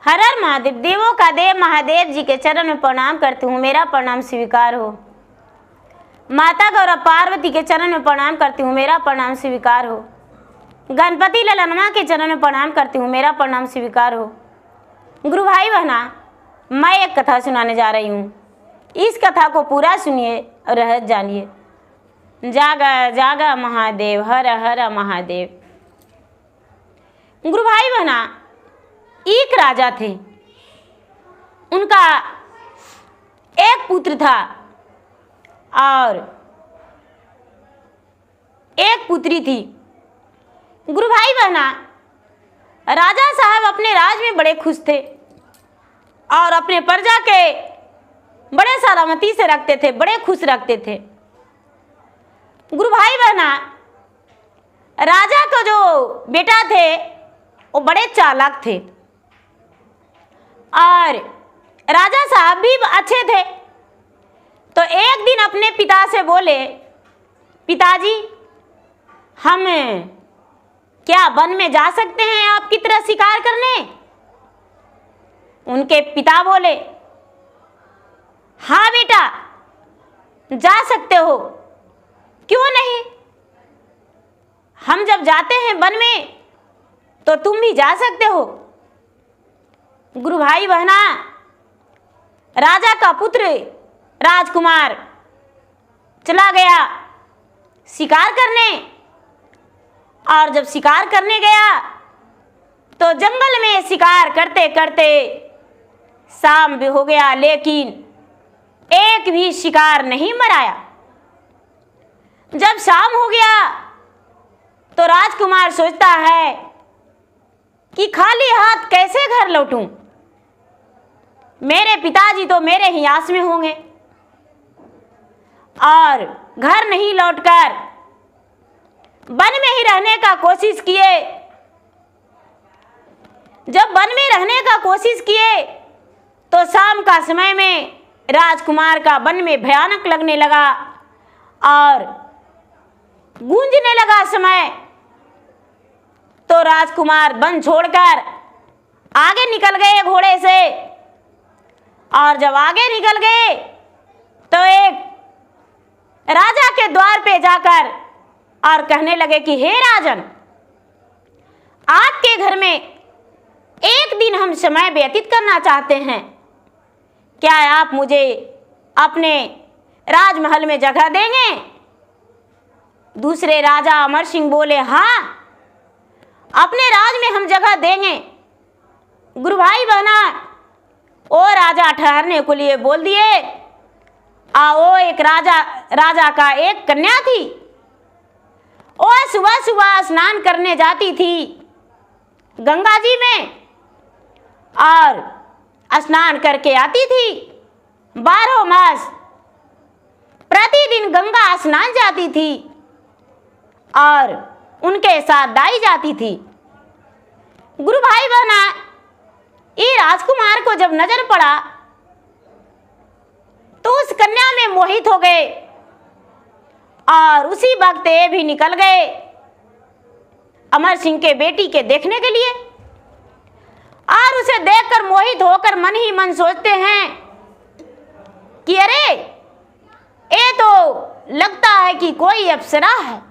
हर हर महादेव। देवों का देव महादेव जी के चरण में प्रणाम करती हूँ, मेरा प्रणाम स्वीकार हो। माता गौरव पार्वती के चरण में प्रणाम करती हूँ, मेरा प्रणाम स्वीकार हो। गणपति ललनमा के चरण में प्रणाम करती हूँ, मेरा प्रणाम स्वीकार हो। गुरु भाई बहना, मैं एक कथा सुनाने जा रही हूँ। इस कथा को पूरा सुनिए और रहस्य जानिए। जागा जागा महादेव, हर हर महादेव। गुरु भाई बहना, एक राजा थे, उनका एक पुत्र था और एक पुत्री थी। गुरु भाई बहना, राजा साहब अपने राज में बड़े खुश थे और अपने प्रजा के बड़े सलामती से रखते थे, बड़े खुश रखते थे। गुरु भाई बहना, राजा को जो बेटा थे वो बड़े चालाक थे और राजा साहब भी अच्छे थे। तो एक दिन अपने पिता से बोले, पिताजी हम क्या वन में जा सकते हैं आपकी तरह शिकार करने? उनके पिता बोले, हाँ बेटा जा सकते हो, क्यों नहीं। हम जब जाते हैं वन में तो तुम भी जा सकते हो। गुरु भाई बहना, राजा का पुत्र राजकुमार चला गया शिकार करने और जब शिकार करने गया तो जंगल में शिकार करते करते शाम भी हो गया, लेकिन एक भी शिकार नहीं मराया। जब शाम हो गया तो राजकुमार सोचता है कि खाली हाथ कैसे घर लौटूं, मेरे पिताजी तो मेरे ही आस में होंगे। और घर नहीं लौटकर वन में ही रहने का कोशिश किए। जब वन में रहने का कोशिश किए तो शाम का समय में राजकुमार का वन में भयानक लगने लगा और गूंजने लगा समय। तो राजकुमार वन छोड़कर आगे निकल गए घोड़े से और जब आगे निकल गए तो एक राजा के द्वार पे जाकर और कहने लगे कि हे राजन, आपके घर में एक दिन हम समय व्यतीत करना चाहते हैं, क्या आप मुझे अपने राजमहल में जगह देंगे? दूसरे राजा अमर सिंह बोले, हाँ अपने राज में हम जगह देंगे। गुरु भाई बहना, ओ राजा ठहरने को लिए बोल दिए। वो एक राजा का एक कन्या थी। वो सुबह सुबह स्नान करने जाती थी गंगा जी में और स्नान करके आती थी। 12 मास प्रतिदिन गंगा स्नान जाती थी और उनके साथ दाई जाती थी। गुरु भाई बहना, ये राजकुमार को जब नजर पड़ा तो उस कन्या में मोहित हो गए और उसी वक्त ये भी निकल गए अमर सिंह के बेटी के देखने के लिए। और उसे देखकर मोहित होकर मन ही मन सोचते हैं कि अरे ये तो लगता है कि कोई अप्सरा है,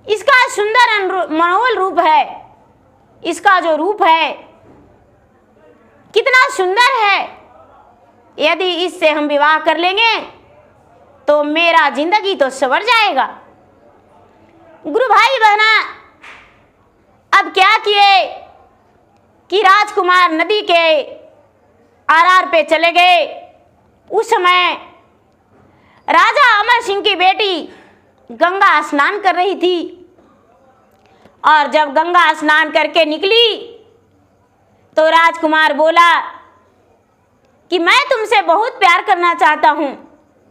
इसका सुंदर मनोहर रूप है, इसका जो रूप है कितना सुंदर है, यदि इससे हम विवाह कर लेंगे तो मेरा जिंदगी तो संवर जाएगा। गुरु भाई बहना, अब क्या किए कि राजकुमार नदी के आरार पे चले गए। उस समय राजा अमर सिंह की बेटी गंगा स्नान कर रही थी और जब गंगा स्नान करके निकली तो राजकुमार बोला कि मैं तुमसे बहुत प्यार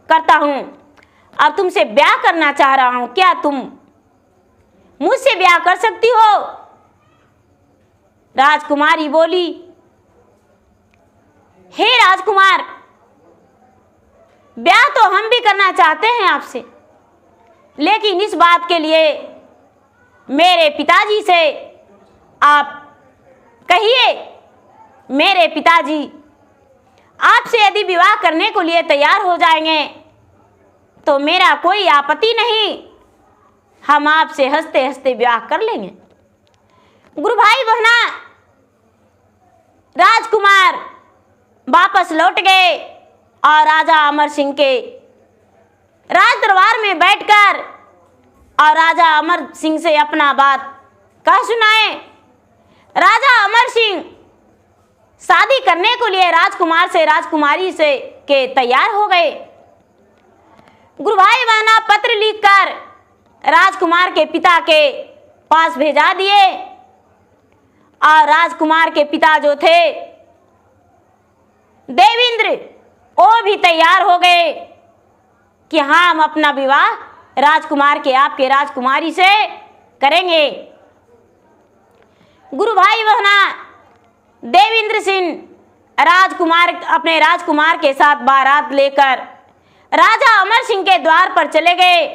करता हूँ, अब तुमसे ब्याह करना चाह रहा हूँ, क्या तुम मुझसे ब्याह कर सकती हो? राजकुमारी बोली, हे राजकुमार, ब्याह तो हम भी करना चाहते हैं आपसे, लेकिन इस बात के लिए मेरे पिताजी से आप कहिए मेरे पिताजी आपसे यदि विवाह करने को लिए तैयार हो जाएंगे तो मेरा कोई आपत्ति नहीं, हम आपसे हंसते हंसते विवाह कर लेंगे। गुरु भाई बहना, राजकुमार वापस लौट गए और राजा अमर सिंह के राज दरबार में बैठकर और राजा अमर सिंह से अपना बात कह सुनाए। राजा अमर सिंह शादी करने को लिए राजकुमार से राजकुमारी से के तैयार हो गए। गुरु भाई बहना पत्र लिखकर राजकुमार के पिता के पास भेजा दिए और राजकुमार के पिता जो थे देवेंद्र, वो भी तैयार हो गए कि हाँ, हम अपना विवाह राजकुमार के आपके राजकुमारी से करेंगे। गुरु भाई बहना देवेंद्र सिंह अपने राजकुमार के साथ बारात लेकर राजा अमर सिंह के द्वार पर चले गए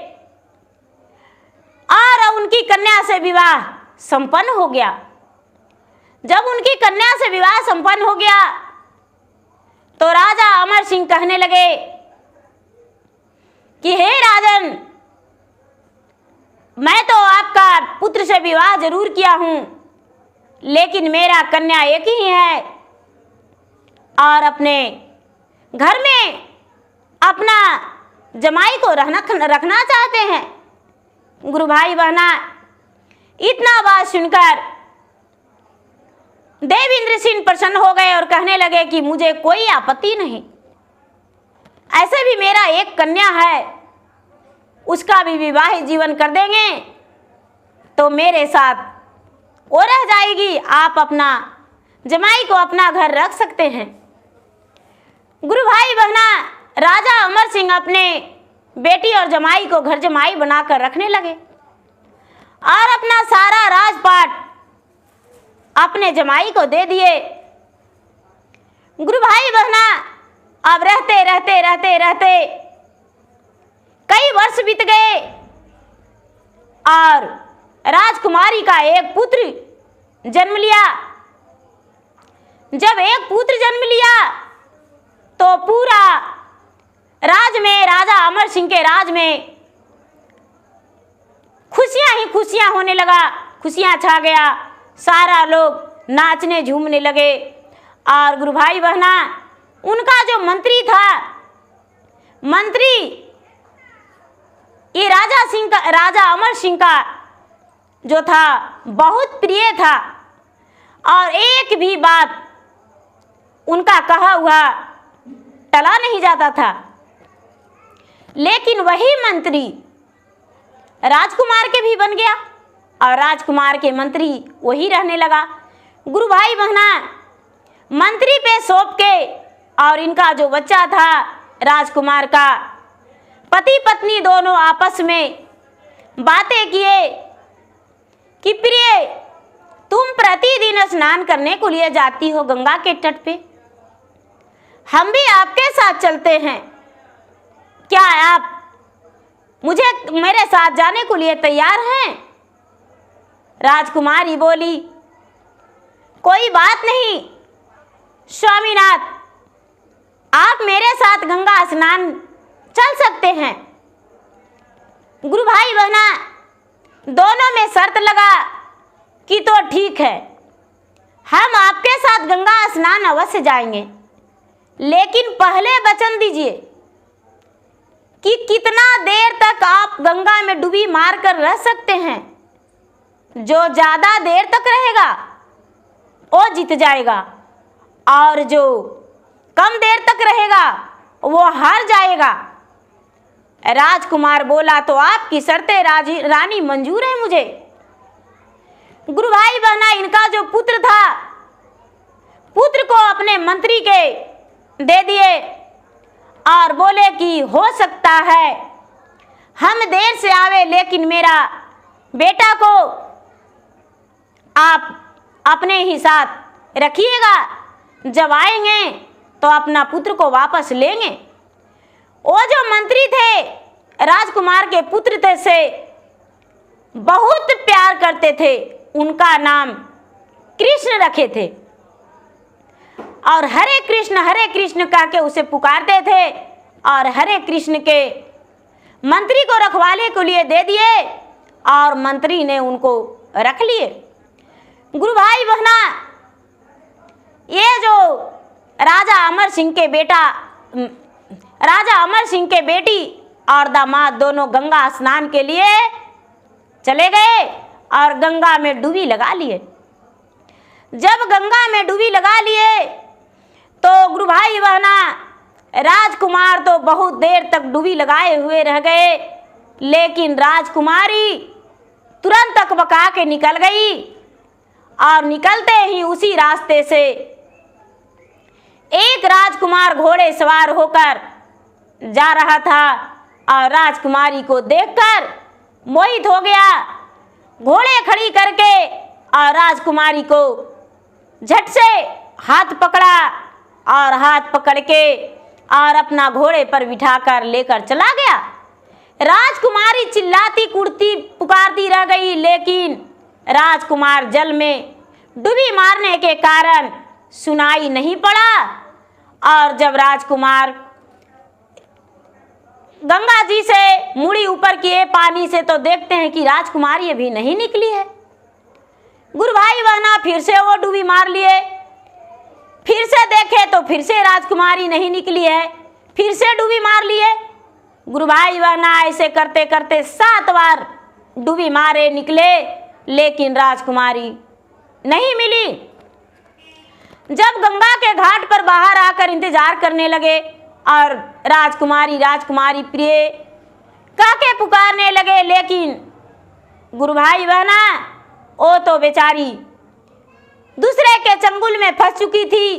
और उनकी कन्या से विवाह संपन्न हो गया। जब उनकी कन्या से विवाह संपन्न हो गया तो राजा अमर सिंह कहने लगे कि हे राजन, मैं तो आपका पुत्र से विवाह जरूर किया हूं, लेकिन मेरा कन्या एक ही है और अपने घर में अपना जमाई को रखना चाहते हैं। गुरु भाई बहना इतना बात सुनकर देवेंद्र सिंह प्रसन्न हो गए और कहने लगे कि मुझे कोई आपत्ति नहीं, ऐसे भी मेरा एक कन्या है, उसका भी विवाहित जीवन कर देंगे तो मेरे साथ वो रह जाएगी, आप अपना जमाई को अपना घर रख सकते हैं। गुरु भाई बहना राजा अमर सिंह अपने बेटी और जमाई को घर जमाई बनाकर रखने लगे और अपना सारा राजपाट अपने जमाई को दे दिए। गुरु भाई बहना अब रहते रहते रहते रहते कई वर्ष बीत गए और राजकुमारी का एक पुत्र जन्म लिया। जब एक पुत्र जन्म लिया तो पूरा राज में, राजा अमर सिंह के राज में खुशियां ही खुशियां होने लगा, खुशियां छा गया, सारा लोग नाचने झूमने लगे। और गुरु भाई बहना उनका जो मंत्री था, मंत्री ये राजा अमर सिंह का जो था बहुत प्रिय था और एक भी बात उनका कहा हुआ टला नहीं जाता था। लेकिन वही मंत्री राजकुमार के भी बन गया और राजकुमार के मंत्री वही रहने लगा। गुरु भाई बहना मंत्री पे सौंप के और इनका जो बच्चा था राजकुमार का, पति पत्नी दोनों आपस में बातें किए कि प्रिय, तुम प्रतिदिन स्नान करने को लिए जाती हो गंगा के तट पे, हम भी आपके साथ चलते हैं, क्या आप मेरे साथ जाने को लिए तैयार हैं? राजकुमारी बोली, कोई बात नहीं स्वामीनाथ, आप मेरे साथ गंगा स्नान चल सकते हैं। गुरु भाई बहना दोनों में शर्त लगा कि तो ठीक है, हम आपके साथ गंगा स्नान अवश्य जाएंगे, लेकिन पहले वचन दीजिए कि कितना देर तक आप गंगा में डुबी मारकर रह सकते हैं। जो ज्यादा देर तक रहेगा वो जीत जाएगा और जो कम देर तक रहेगा वो हार जाएगा। राजकुमार बोला, तो आपकी शर्तें रानी मंजूर है मुझे। गुरु भाई बहना इनका जो पुत्र था, पुत्र को अपने मंत्री के दे दिए और बोले कि हो सकता है हम देर से आवे, लेकिन मेरा बेटा को आप अपने ही साथ रखिएगा, जब आएंगे तो अपना पुत्र को वापस लेंगे। वो जो मंत्री थे राजकुमार के पुत्र थे से बहुत प्यार करते थे, उनका नाम कृष्ण रखे थे। और हरे कृष्ण कह के उसे पुकारते थे और हरे कृष्ण के मंत्री को रखवाले को लिए दे दिए और मंत्री ने उनको रख लिए। गुरु भाई बहना, ये जो राजा अमर सिंह के बेटी और दामाद दोनों गंगा स्नान के लिए चले गए और गंगा में डुबी लगा लिए। जब गंगा में डुबी लगा लिए तो गुरु भाई बहना, राजकुमार तो बहुत देर तक डुबी लगाए हुए रह गए, लेकिन राजकुमारी तुरंत अकबका के निकल गई और निकलते ही उसी रास्ते से एक राजकुमार घोड़े सवार होकर जा रहा था और राजकुमारी को देखकर मोहित हो गया। घोड़े खड़ी करके और राजकुमारी को झट से हाथ पकड़ा और हाथ पकड़ के और अपना घोड़े पर बिठाकर लेकर चला गया। राजकुमारी चिल्लाती कूदती पुकारती रह गई, लेकिन राजकुमार जल में डुबी मारने के कारण सुनाई नहीं पड़ा। और जब राजकुमार गंगा जी से मुड़ी ऊपर किए पानी से तो देखते हैं कि राजकुमारी अभी नहीं निकली है। गुरु भाई बहना, फिर से वो डुबी मार लिए, फिर से देखे तो फिर से राजकुमारी नहीं निकली है, फिर से डुबी मार लिए। गुरु भाई बहना, ऐसे करते करते 7 बार डुबी मारे निकले, लेकिन राजकुमारी नहीं मिली। जब गंगा के घाट पर बाहर आकर इंतजार करने लगे और राजकुमारी प्रिय कह के पुकारने लगे, लेकिन गुरु भाई बहना, वो तो बेचारी दूसरे के चंगुल में फंस चुकी थी,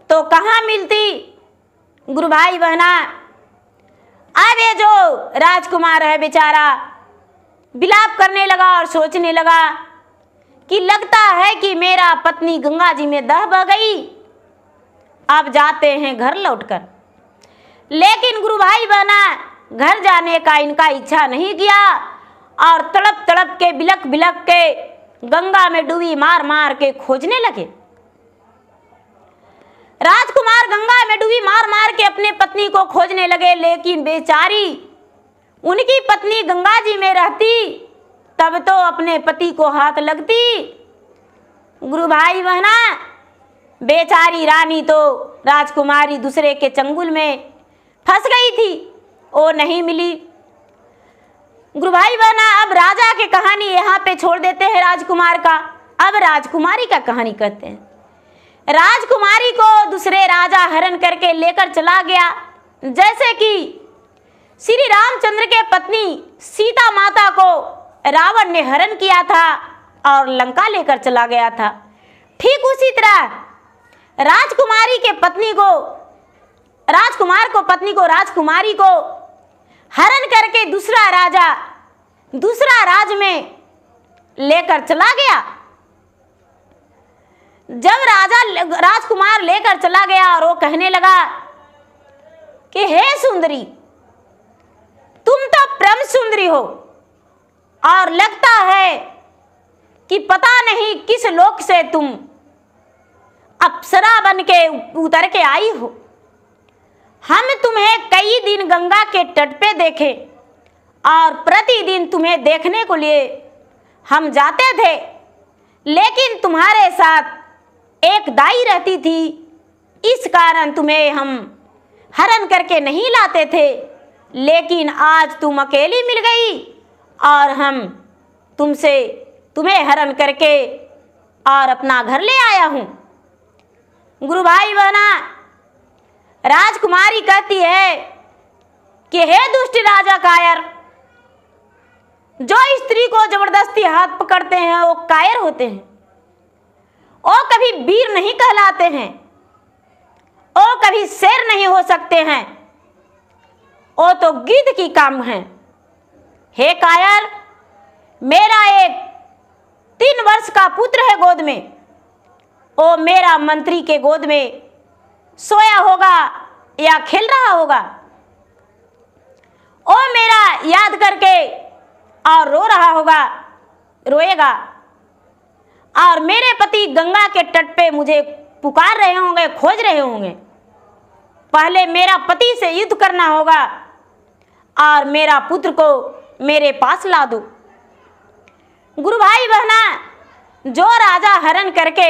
तो कहाँ मिलती। गुरु भाई बहना, अब ये जो राजकुमार है बेचारा विलाप करने लगा और सोचने लगा कि लगता है कि मेरा पत्नी गंगा जी में दह बह गई, अब जाते हैं घर लौटकर। लेकिन गुरु भाई बहना, घर जाने का इनका इच्छा नहीं किया और तड़प तड़प के बिलक बिलक के गंगा में डुबी मार मार के खोजने लगे। राजकुमार गंगा में डुबी मार मार के अपने पत्नी को खोजने लगे, लेकिन बेचारी उनकी पत्नी गंगा जी में रहती तब तो अपने पति को हाथ लगती। गुरु भाई बहना, बेचारी रानी तो राजकुमारी दूसरे के चंगुल में फंस गई थी, वो नहीं मिली। गुरु भाई बहना, अब राजा की कहानी यहाँ पे छोड़ देते हैं राजकुमार का, अब राजकुमारी का कहानी कहते हैं। राजकुमारी को दूसरे राजा हरण करके लेकर चला गया, जैसे कि श्री रामचंद्र के पत्नी सीता माता को रावण ने हरण किया था और लंका लेकर चला गया था। ठीक उसी तरह राजकुमारी को पत्नी को राजकुमारी को हरण करके दूसरा राज में लेकर चला गया। जब राजकुमार लेकर चला गया और वो कहने लगा कि हे सुंदरी, तुम तो परम सुंदरी हो और लगता है कि पता नहीं किस लोक से तुम अप्सरा बन के उतर के आई हो। हम तुम्हें कई दिन गंगा के तट पे देखे और प्रतिदिन तुम्हें देखने को लिए हम जाते थे, लेकिन तुम्हारे साथ एक दाई रहती थी, इस कारण तुम्हें हम हरण करके नहीं लाते थे, लेकिन आज तुम अकेली मिल गई और हम तुम्हें हरण करके और अपना घर ले आया हूँ। गुरु भाई बहना, राजकुमारी कहती है कि हे दुष्ट राजा कायर, जो स्त्री को जबरदस्ती हाथ पकड़ते हैं वो कायर होते हैं, वो कभी वीर नहीं कहलाते हैं, वो कभी शेर नहीं हो सकते हैं, वो तो गिद्ध की काम है। हे कायर, मेरा एक 3 वर्ष का पुत्र है गोद में, वो मेरा मंत्री के गोद में सोया होगा या खेल रहा होगा, वो मेरा याद करके और रो रहा रोएगा, और मेरे पति गंगा के तट पे मुझे पुकार रहे होंगे, खोज रहे होंगे। पहले मेरा पति से युद्ध करना होगा और मेरा पुत्र को मेरे पास ला दो। गुरु भाई बहना, जो राजा हरण करके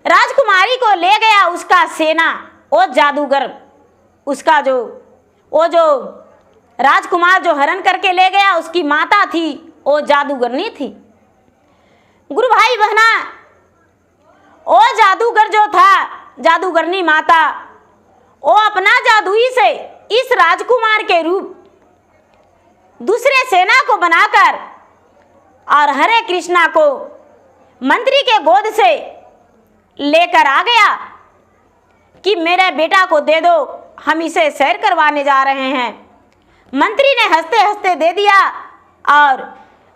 राजकुमारी को ले गया, उसका सेना, वो जादूगर, उसका जो राजकुमार जो हरण करके ले गया, उसकी माता थी, वो जादूगरनी थी। गुरु भाई बहना, वो जादूगर जो था, जादूगरनी माता, वो अपना जादुई से इस राजकुमार के रूप दूसरे सेना को बनाकर और हरे कृष्णा को मंत्री के गोद से लेकर आ गया कि मेरे बेटा को दे दो, हम इसे सैर करवाने जा रहे हैं। मंत्री ने हंसते हंसते दे दिया और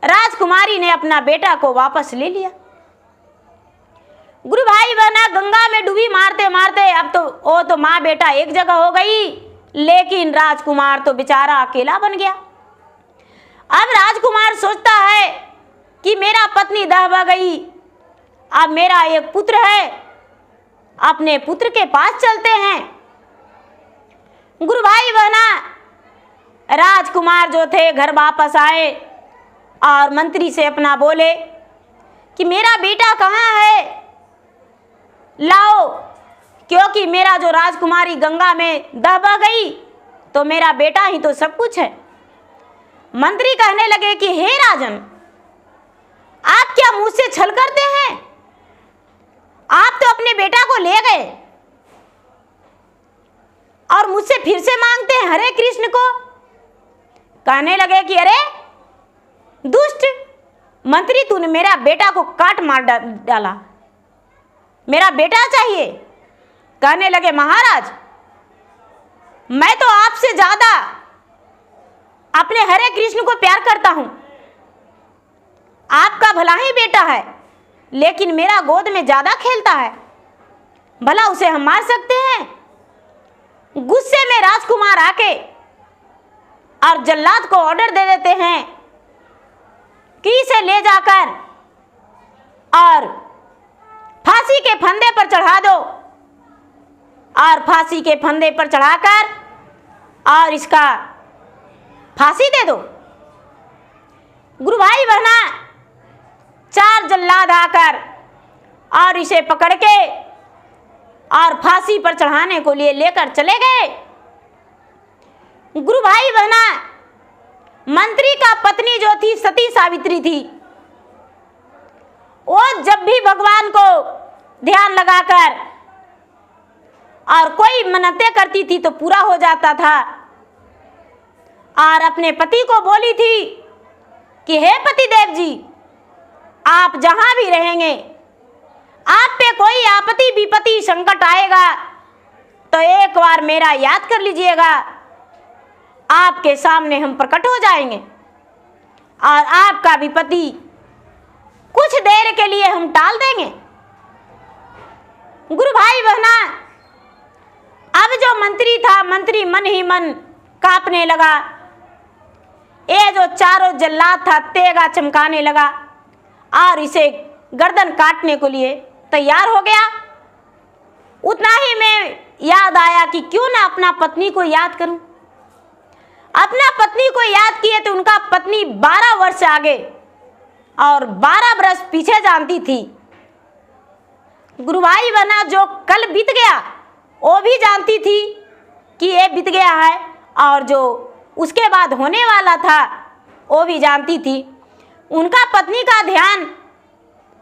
राजकुमारी ने अपना बेटा को वापस ले लिया। गुरु भाई बहना, गंगा में डूबी मारते मारते अब तो वो तो माँ बेटा एक जगह हो गई, लेकिन राजकुमार तो बेचारा अकेला बन गया। अब राजकुमार सोचता है कि मेरा पत्नी दह गई, अब मेरा एक पुत्र है, अपने पुत्र के पास चलते हैं। गुरु भाई बहना, राजकुमार जो थे घर वापस आए और मंत्री से अपना बोले कि मेरा बेटा कहाँ है, लाओ, क्योंकि मेरा जो राजकुमारी गंगा में दह गई तो मेरा बेटा ही तो सब कुछ है। मंत्री कहने लगे कि हे राजन, आप क्या मुझसे छल करते हैं? आप तो अपने बेटा को ले गए और मुझसे फिर से मांगते हैं हरे कृष्ण को। कहने लगे कि अरे दुष्ट मंत्री, तूने मेरा बेटा को काट मार डाला, मेरा बेटा चाहिए। कहने लगे महाराज, मैं तो आपसे ज्यादा अपने हरे कृष्ण को प्यार करता हूं, आपका भला ही बेटा है, लेकिन मेरा गोद में ज्यादा खेलता है, भला उसे हम मार सकते हैं? गुस्से में राजकुमार आके और जल्लाद को ऑर्डर दे देते हैं कि इसे ले जाकर और फांसी के फंदे पर चढ़ा दो, और फांसी के फंदे पर चढ़ाकर और इसका फांसी दे दो। गुरु भाई बहना, 4 जल्लाद आकर और इसे पकड़ के और फांसी पर चढ़ाने को लिए लेकर चले गए। गुरु भाई बहना, मंत्री का पत्नी जो थी सती सावित्री थी, वो जब भी भगवान को ध्यान लगाकर और कोई मन्नतें करती थी तो पूरा हो जाता था, और अपने पति को बोली थी कि हे पतिदेव जी, आप जहां भी रहेंगे, आप पे कोई आपत्ति विपत्ति संकट आएगा तो एक बार मेरा याद कर लीजिएगा, आपके सामने हम प्रकट हो जाएंगे और आपका विपत्ति कुछ देर के लिए हम टाल देंगे। गुरु भाई बहना, अब जो मंत्री था, मंत्री मन ही मन कांपने लगा। ये जो चारों जल्लाद था तेगा चमकाने लगा और इसे गर्दन काटने को लिए तैयार हो गया। उतना ही में याद आया कि क्यों ना अपना पत्नी को याद करूं। अपना पत्नी को याद किए तो उनका पत्नी 12 वर्ष आगे और 12 बरस पीछे जानती थी। गुरु भाई बहना, जो कल बीत गया वो भी जानती थी कि ये बीत गया है, और जो उसके बाद होने वाला था वो भी जानती थी। उनका पत्नी का ध्यान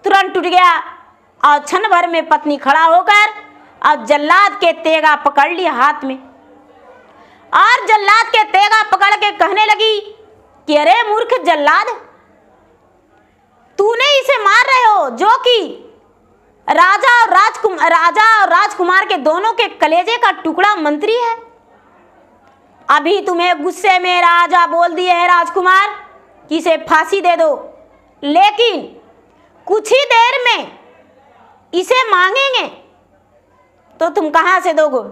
तुरंत टूट गया और क्षण भर में पत्नी खड़ा होकर और जल्लाद के तेगा पकड़ लिया हाथ में, और जल्लाद के तेगा पकड़ के कहने लगी कि अरे मूर्ख जल्लाद, तूने इसे मार रहे हो जो कि राजा और राजकुमार के दोनों के कलेजे का टुकड़ा मंत्री है। अभी तुम्हें गुस्से में राजा बोल दिए है राजकुमार कि इसे फांसी दे दो, लेकिन कुछ ही देर में इसे मांगेंगे तो तुम कहां से दोगे?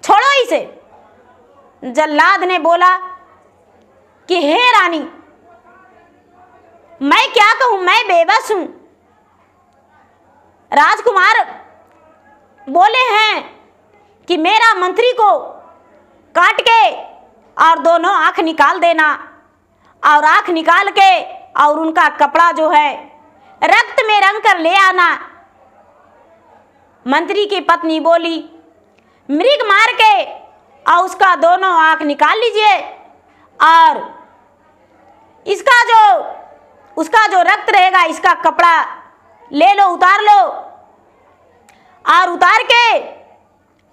छोड़ो इसे। जल्लाद ने बोला कि हे रानी, मैं क्या कहूं, मैं बेबस हूं। राजकुमार बोले हैं कि मेरा मंत्री को काट के और दोनों आंख निकाल देना, और आंख निकाल के और उनका कपड़ा जो है रक्त में रंग कर ले आना। मंत्री की पत्नी बोली, मृग मार के और उसका दोनों आंख निकाल लीजिए, और उसका जो रक्त रहेगा इसका कपड़ा ले लो, उतार लो, और उतार के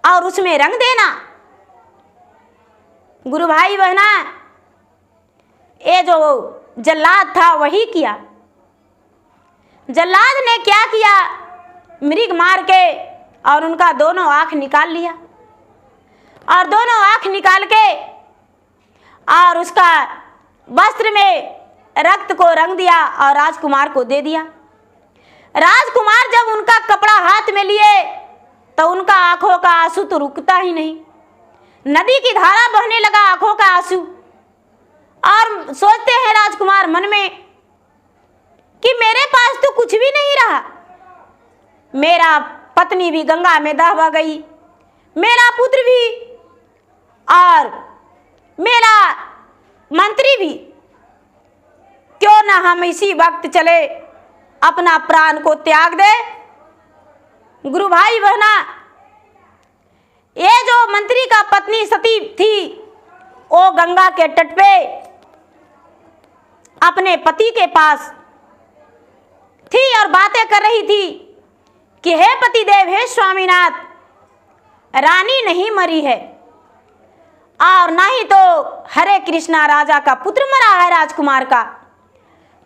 और उसमें रंग देना। गुरु भाई बहना, ये जो जल्लाद था वही किया। जल्लाद ने क्या किया, मृग मार के और उनका दोनों आंख निकाल लिया, और दोनों आंख निकाल के और उसका वस्त्र में रक्त को रंग दिया और राजकुमार को दे दिया। राजकुमार जब उनका कपड़ा हाथ में लिए तो उनका आंखों का आंसू तो रुकता ही नहीं, नदी की धारा बहने लगा आंखों का आंसू। और सोचते हैं राजकुमार मन में कि मेरे पास तो कुछ भी नहीं रहा, मेरा पत्नी भी गंगा में दहवा गई, मेरा पुत्र भी और मेरा मंत्री भी, क्यों ना हम इसी वक्त चले अपना प्राण को त्याग दे। गुरु भाई बहना, ये जो मंत्री का पत्नी सती थी वो गंगा के तट पे अपने पति के पास थी और बातें कर रही थी कि हे पतिदेव, हे स्वामीनाथ, रानी नहीं मरी है और ना ही तो हरे कृष्णा राजा का पुत्र मरा है, राजकुमार का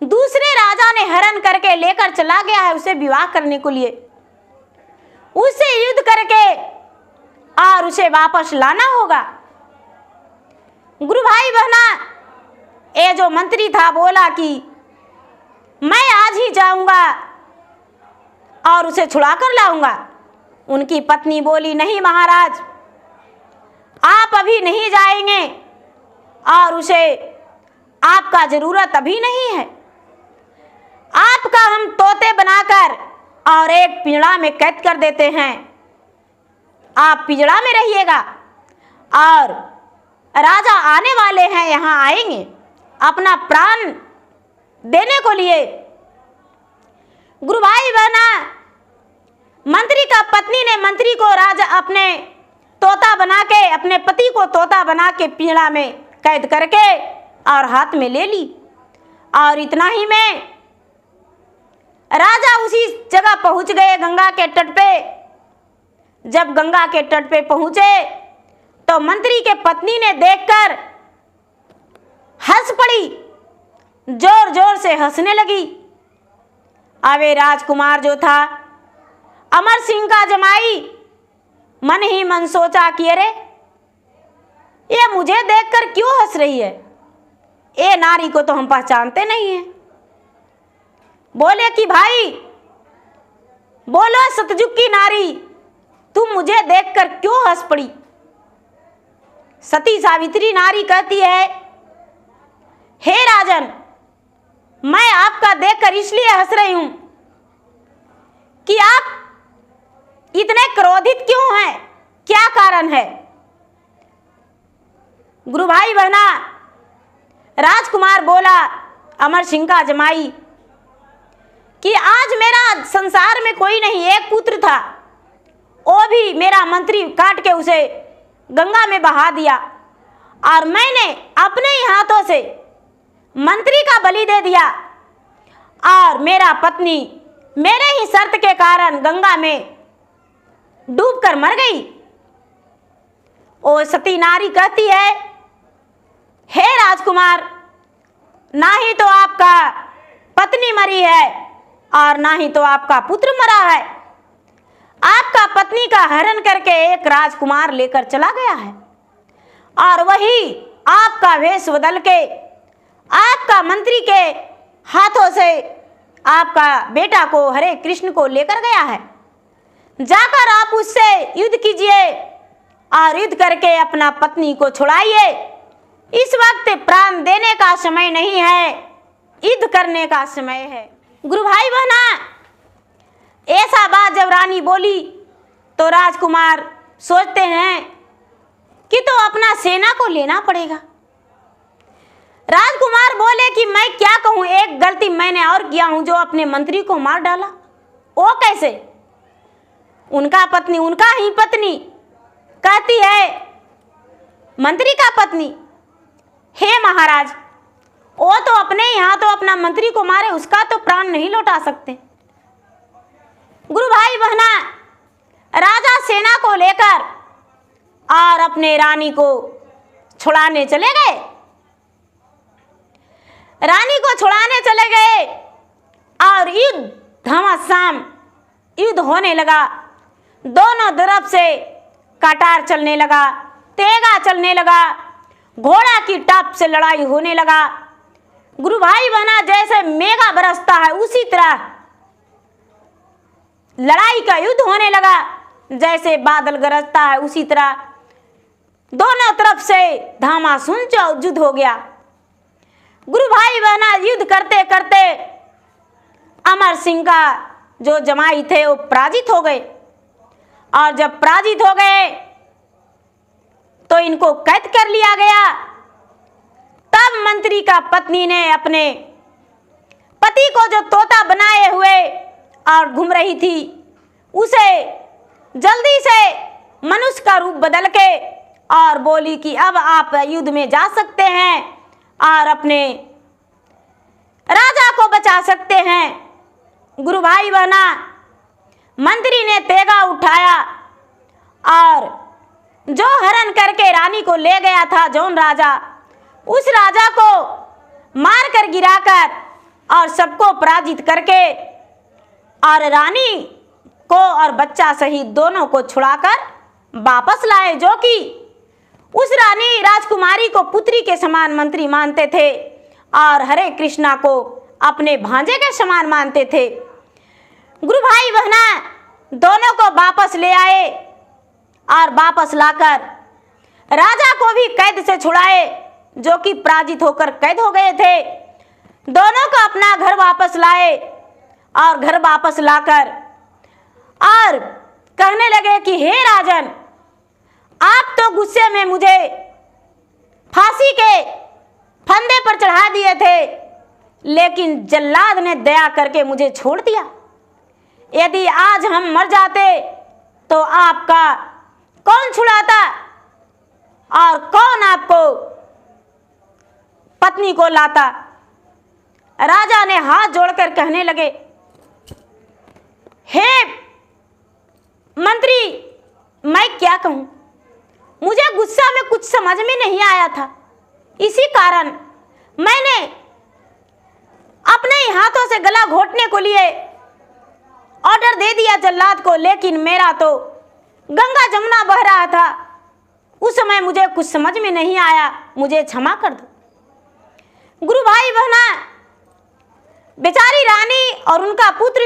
दूसरे राजा ने हरण करके लेकर चला गया है उसे विवाह करने को लिए, उससे युद्ध करके और उसे वापस लाना होगा। गुरु भाई बहना, ये जो मंत्री था बोला कि मैं आज ही जाऊंगा और उसे छुड़ा कर लाऊंगा। उनकी पत्नी बोली, नहीं महाराज, आप अभी नहीं जाएंगे और उसे आपका जरूरत अभी नहीं है। आपका हम तोते बनाकर और एक पिंजड़ा में कैद कर देते हैं, आप पिंजड़ा में रहिएगा और राजा आने वाले हैं, यहाँ आएंगे अपना प्राण देने को लिए। गुरु भाई बहना, मंत्री का पत्नी ने मंत्री को राजा अपने तोता बना के, अपने पति को तोता बना के पिंजड़ा में कैद करके और हाथ में ले ली। और इतना ही में राजा उसी जगह पहुंच गए, गंगा के तट पे। जब गंगा के तट पे पहुंचे तो मंत्री के पत्नी ने देखकर हंस पड़ी, जोर जोर से हंसने लगी। अबे राजकुमार जो था अमर सिंह का जमाई मन ही मन सोचा कि अरे ये मुझे देखकर क्यों हंस रही है, ये नारी को तो हम पहचानते नहीं हैं। बोले कि भाई, बोलो सतयुग की नारी, तुम मुझे देखकर क्यों हंस पड़ी। सती सावित्री नारी कहती है, हे राजन, मैं आपका देखकर इसलिए हंस रही हूं कि आप इतने क्रोधित क्यों हैं, क्या कारण है। गुरु भाई बहना, राजकुमार बोला अमर सिंह का जमाई कि आज मेरा संसार में कोई नहीं, एक पुत्र था, वो भी मेरा मंत्री काट के उसे गंगा में बहा दिया और मैंने अपने ही हाथों से मंत्री का बलि दे दिया और मेरा पत्नी मेरे ही शर्त के कारण गंगा में डूबकर मर गई। ओ सती नारी कहती है, हे राजकुमार, ना ही तो आपका पत्नी मरी है और ना ही तो आपका पुत्र मरा है, आपका पत्नी का हरण करके एक राजकुमार लेकर चला गया है और वही आपका वेश बदल के आपका मंत्री के हाथों से आपका बेटा को, हरे कृष्ण को लेकर गया है। जाकर आप उससे युद्ध कीजिए और युद्ध करके अपना पत्नी को छुड़ाइए। इस वक्त प्राण देने का समय नहीं है, युद्ध करने का समय है। गुरु भाई बहना, ऐसा बात रानी बोली तो राजकुमार सोचते हैं कि तो अपना सेना को लेना पड़ेगा। राजकुमार बोले कि मैं क्या कहूं, एक गलती मैंने और किया हूं जो अपने मंत्री को मार डाला। वो कैसे? उनका पत्नी, उनका ही पत्नी कहती है मंत्री का पत्नी, हे महाराज, वो तो अपने यहाँ तो अपना मंत्री को मारे, उसका तो प्राण नहीं लौटा सकते। गुरु भाई बहना, राजा सेना को लेकर और अपने रानी को छुड़ाने चले गए। रानी को छुड़ाने चले गए और युद्ध, घमासान युद्ध होने लगा। दोनों तरफ से कटार चलने लगा, तेगा चलने लगा, घोड़ा की टाप से लड़ाई होने लगा। गुरु भाई बहना, जैसे मेघा बरसता है उसी तरह लड़ाई का युद्ध होने लगा, जैसे बादल गरजता है उसी तरह दोनों तरफ से घमासान युद्ध हो गया। गुरु भाई बहना, युद्ध करते करते अमर सिंह का जो जमाई थे वो पराजित हो गए, और जब पराजित हो गए तो इनको कैद कर लिया गया। तब मंत्री का पत्नी ने अपने पति को जो तोता बनाए हुए और घूम रही थी, उसे जल्दी से मनुष्य का रूप बदल के और बोली कि अब आप युद्ध में जा सकते हैं और अपने राजा को बचा सकते हैं। गुरु भाई बहना, मंत्री ने तेगा उठाया और जो हरण करके रानी को ले गया था जौन राजा, उस राजा को मार कर गिराकर और सबको पराजित करके और रानी को और बच्चा सहित दोनों को छुड़ाकर वापस लाए, जो कि उस रानी राजकुमारी को पुत्री के समान मंत्री मानते थे और हरे कृष्णा को अपने भांजे के समान मानते थे। गुरु भाई बहना, दोनों को वापस ले आए और वापस लाकर राजा को भी कैद से छुड़ाए, जो कि पराजित होकर कैद हो गए थे। दोनों को अपना घर वापस लाए और घर वापस लाकर और कहने लगे कि हे राजन, आप तो गुस्से में मुझे फांसी के फंदे पर चढ़ा दिए थे, लेकिन जल्लाद ने दया करके मुझे छोड़ दिया। यदि आज हम मर जाते तो आपका कौन छुड़ाता और कौन आपको पत्नी को लाता? राजा ने हाथ जोड़कर कहने लगे, हे मंत्री, मैं क्या कहूं, मुझे गुस्सा में कुछ समझ में नहीं आया था, इसी कारण मैंने अपने ही हाथों से गला घोटने को लिए ऑर्डर दे दिया जल्लाद को, लेकिन मेरा तो गंगा जमुना बह रहा था, उस समय मुझे कुछ समझ में नहीं आया, मुझे क्षमा कर दो। गुरु भाई बहना, बेचारी रानी और उनका पुत्र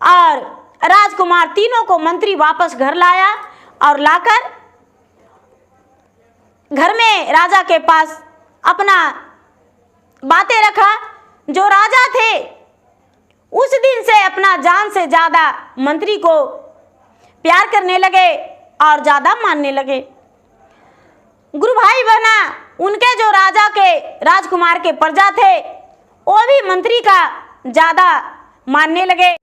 और राजकुमार तीनों को मंत्री वापस घर लाया और लाकर घर में राजा के पास अपना बातें रखा। जो राजा थे उस दिन से अपना जान से ज्यादा मंत्री को प्यार करने लगे और ज्यादा मानने लगे। गुरु भाई बहना, उनके जो राजा के राजकुमार के प्रजा थे वो भी मंत्री का ज्यादा मानने लगे।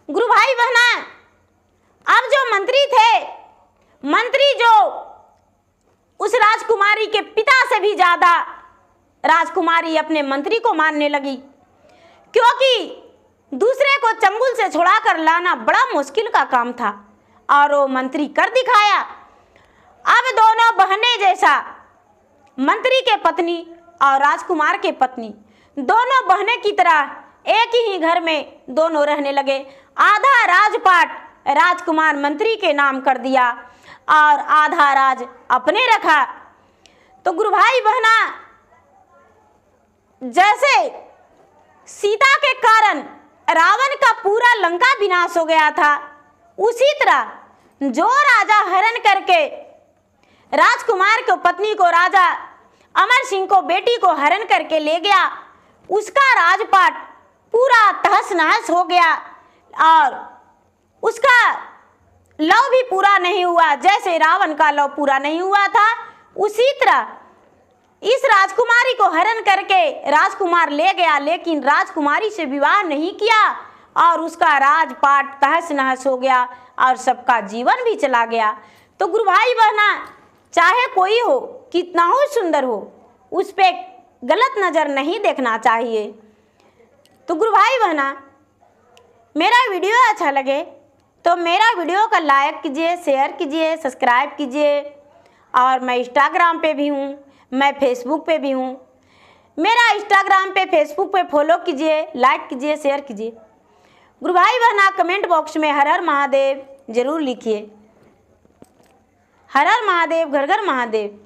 गुरु भाई बहना, अब जो मंत्री थे, मंत्री जो उस राजकुमारी के पिता से भी ज्यादा राजकुमारी अपने मंत्री को मानने लगी, क्योंकि दूसरे को चंगुल से छुड़ाकर लाना बड़ा मुश्किल का काम था और वो मंत्री कर दिखाया। अब दोनों बहनें जैसा मंत्री के पत्नी और राजकुमार के पत्नी दोनों बहनें की तरह एक ही घर में दोनों रहने लगे। आधा राजपाट राजकुमार मंत्री के नाम कर दिया और आधा राज अपने रखा। तो गुरु भाई बहना, जैसे सीता के कारण रावण का पूरा लंका विनाश हो गया था, उसी तरह जो राजा हरण करके राजकुमार को पत्नी को राजा अमर सिंह को बेटी को हरण करके ले गया, उसका राजपाट पूरा तहस नहस हो गया और उसका लव भी पूरा नहीं हुआ। जैसे रावण का लव पूरा नहीं हुआ था, उसी तरह इस राजकुमारी को हरण करके राजकुमार ले गया, लेकिन राजकुमारी से विवाह नहीं किया और उसका राजपाट तहस नहस हो गया और सबका जीवन भी चला गया। तो गुरु भाई बहना, चाहे कोई हो, कितना हो सुंदर हो, उस पे गलत नज़र नहीं देखना चाहिए। तो गुरु भाई बहना, मेरा वीडियो अच्छा लगे तो मेरा वीडियो का लाइक कीजिए, शेयर कीजिए, सब्सक्राइब कीजिए। और मैं इंस्टाग्राम पे भी हूँ, मैं फेसबुक पे भी हूँ। मेरा इंस्टाग्राम पे, फेसबुक पे फॉलो कीजिए, लाइक कीजिए, शेयर कीजिए। गुरु भाई बहना, कमेंट बॉक्स में हर हर महादेव जरूर लिखिए। हर हर महादेव, घर घर महादेव।